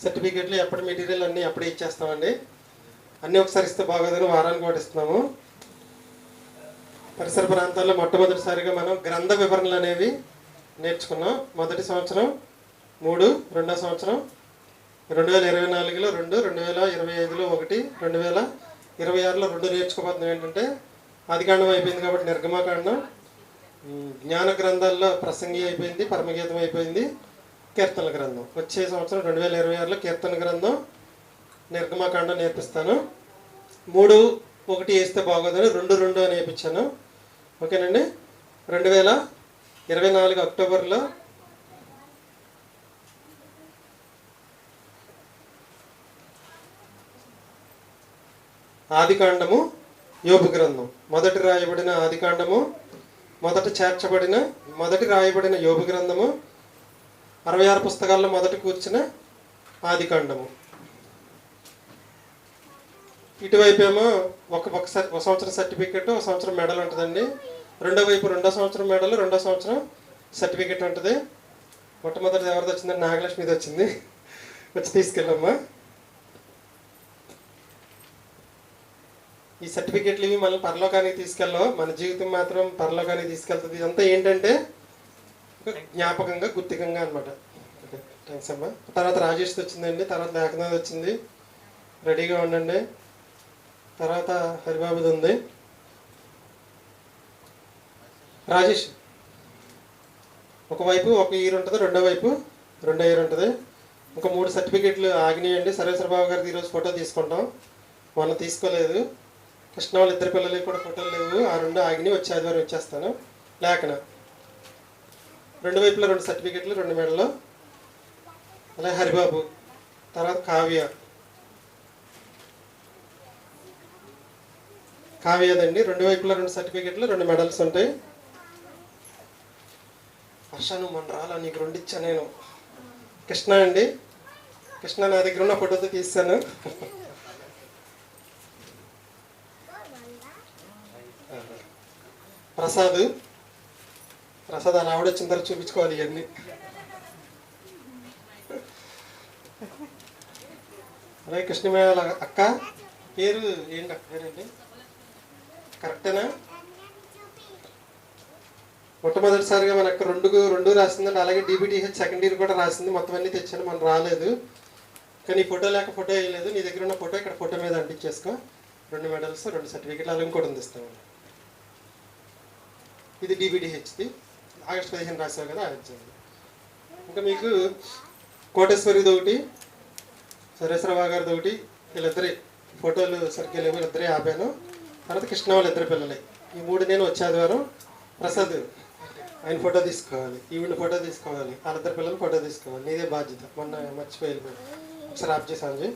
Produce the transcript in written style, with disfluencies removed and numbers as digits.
సర్టిఫికేట్లు ఎప్పటి మెటీరియల్ అన్నీ అప్పుడే ఇచ్చేస్తామండి. అన్నీ ఒకసారి ఇస్తే బాగోదని వారానికి కూడా ఇస్తున్నాము. పరిసర ప్రాంతాల్లో మొట్టమొదటిసారిగా మనం గ్రంథ వివరణలు అనేవి నేర్చుకున్నాం. మొదటి సంవత్సరం 3, రెండో సంవత్సరం 2024లో 2, 2025లో 1, 2026లో 2 నేర్చుకోబోతున్నాం. ఏంటంటే ఆదికాండం అయిపోయింది కాబట్టి నిర్గమాకాండం, జ్ఞాన గ్రంథాల్లో ప్రసంగి అయిపోయింది, పరమగీతం అయిపోయింది, కీర్తన గ్రంథం. వచ్చే సంవత్సరం 2026లో కీర్తన గ్రంథం, నిర్గమాకాండం నేర్పిస్తాను. 3, 1 వేస్తే బాగోదని 2, 2 అని వేయించాను. ఓకేనండి. 2024 అక్టోబర్లో ఆదికాండము, యోబు గ్రంథం, మొదటి రాయబడిన ఆదికాండము, మొదటి రాయబడిన యోబు గ్రంథము, 66 పుస్తకాల్లో మొదటి కూర్చిన ఆదికాండము. ఇటువైపు ఏమో ఒక సంవత్సరం సర్టిఫికెట్, ఒక సంవత్సరం మెడల్ ఉంటుందండి. రెండో వైపు 2వ సంవత్సరం మెడల్, 2వ సంవత్సరం సర్టిఫికెట్ ఉంటుంది. మొట్టమొదటిది ఎవరిది వచ్చిందండి? నాగలక్ష్మిది వచ్చింది. వచ్చి తీసుకెళ్ళమ్మా. ఈ సర్టిఫికెట్లు ఇవి మనం పరలోకానికి తీసుకెళ్ళాం, మన జీవితం మాత్రం పరలోకానికి తీసుకెళ్తుంది. ఇదంతా ఏంటంటే జ్ఞాపకంగా, గుర్తికంగా అనమాట. ఓకే, థ్యాంక్స్ అమ్మా. తర్వాత రాజేష్ది వచ్చిందండి, తర్వాత లేఖనాథ్ వచ్చింది. రెడీగా ఉండండి. తర్వాత హరిబాబుది ఉంది. రాజేష్ ఒకవైపు ఒక ఇయర్ ఉంటుంది, రెండో వైపు 2 ఇయర్ ఉంటుంది. ఒక 3 సర్టిఫికెట్లు ఆగినాయండి. సర్వేశ్వరబాబు గారికి ఈరోజు ఫోటో తీసుకుంటాం. మొన్న తీసుకోలేదు. కృష్ణ వాళ్ళ 2 పిల్లలకి కూడా ఫోటోలు లేవు. ఆ 2 ఆగినాయి. వచ్చే ఆదివారం వచ్చేస్తాను. లేఖన 2 వైపులో 2 సర్టిఫికెట్లు, 2 మెడలు. అలాగే హరిబాబు, తర్వాత కావ్యదండి. 2 వైపులో 2 సర్టిఫికెట్లు, 2 మెడల్స్ ఉంటాయి. హర్ష నువ్వు మొన్న రాలా, నీకు 2 ఇచ్చా నేను. కృష్ణ అండి, కృష్ణ నా దగ్గర ఉన్న ఫోటోతో తీస్తాను. ప్రసాద్ అలా ఆవిడ వచ్చిన తర్వాత చూపించుకోవాలి ఇవన్నీ. అలాగే కృష్ణమేళ అక్క పేరు ఏంటి? అక్క పేరేంటి? కరెక్టేనా? మొట్టమొదటిసారిగా మన అక్క 2 రాసిందండి. అలాగే DBTH సెకండ్ ఇయర్ కూడా రాసింది. మొత్తం అన్నీ తెచ్చాను, మనం రాలేదు. కానీ ఫోటో లేక ఫోటో వేయలేదు. నీ దగ్గర ఉన్న ఫోటో ఇక్కడ ఫోటో మీద అంటించేసుకో. 2 మెడల్స్, 2 సర్టిఫికెట్లు, అలాగే ఇంకోటి ఇస్తాము. ఇది DBTHది, ఆగస్టు 15 రాసావు కదా. ఇంకా మీకు కోటేశ్వరిది ఒకటి, సరేశ్వరరావు గారిది ఒకటి. వీళ్ళిద్దరి ఫోటోలు సరిగ్గా లేవు, వీళ్ళిద్దరే ఆపాను. తర్వాత కృష్ణ వాళ్ళ 2 పిల్లలే. ఈ 3 నేను వచ్చే ఆదివారం. ప్రసాద్ ఆయన ఫోటో తీసుకోవాలి, ఈవిడ ఫోటో తీసుకోవాలి, వాళ్ళ 2 పిల్లలు ఫోటో తీసుకోవాలి. నీదే బాధ్యత. మొన్న మర్చిపోయి ఒకసారి ఆప్ చేసాను.